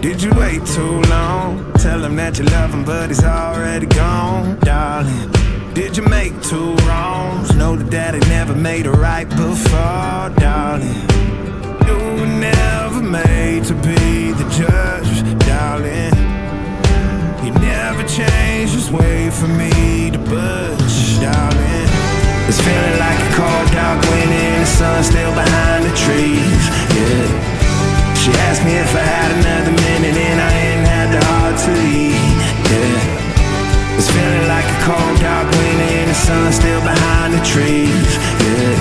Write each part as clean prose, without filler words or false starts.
Did you wait too long? Tell him that you love him, but he's already gone, darling. Did you make two wrongs? Know that daddy never made a right before, darling. You were never made to be the judge, darling. He never changed his way for me to budge, darling. It's feeling like a cold, dark wind and the sun still behind the trees, yeah. She asked me if I had another minute and I ain't had the heart to leave, yeah. It's feeling like a cold, dark wind and the sun still behind the trees, yeah.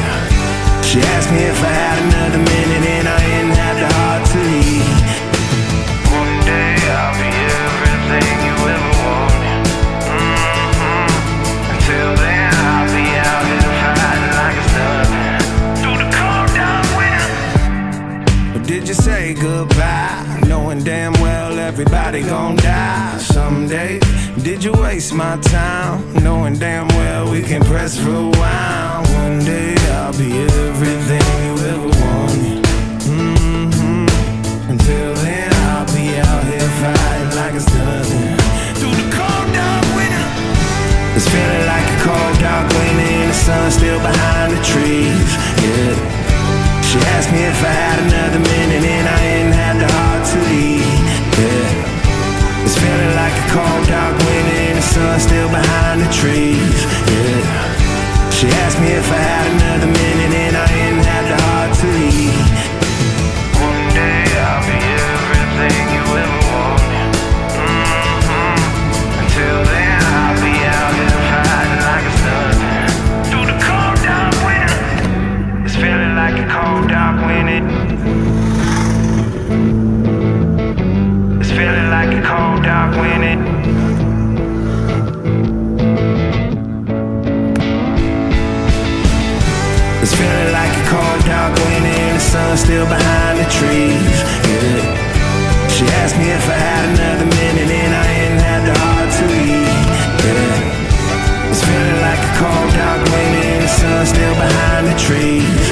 She asked me if I had another minute and I ain't had the heart to leave. One day I'll be everything you ever wanted. Until then I'll be out here fighting like it's nothing. Through the cold, dark winter. Or did you say goodbye, knowing damn well everybody gon' die someday? Did you waste my time, knowing damn well we can press rewind? One day I'll be everything you ever wanted. Until then I'll be out here fighting like it's nothing. Through the cold, dark winter. It's feeling like a cold, dark wind and the sun still behind the trees, yeah. She asked me if I had another minute and I ain't had the heart to leave, yeah. It's feeling like a cold, dark wind and the sun still behind the trees, yeah. She asked me if I had another minute and I ain't had the heart to leave. One day I'll be everything you ever wanted. Until then I'll be out here fighting like it's nothing. Through the cold, dark winter. It's feeling like a cold, dark winter. It's feeling like a cold, dark winter. It's feeling like a cold, dark wind and the sun still behind the trees, yeah. She asked me if I had another minute and I ain't had the heart to leave, yeah. It's feeling like a cold, dark wind and the sun still behind the trees,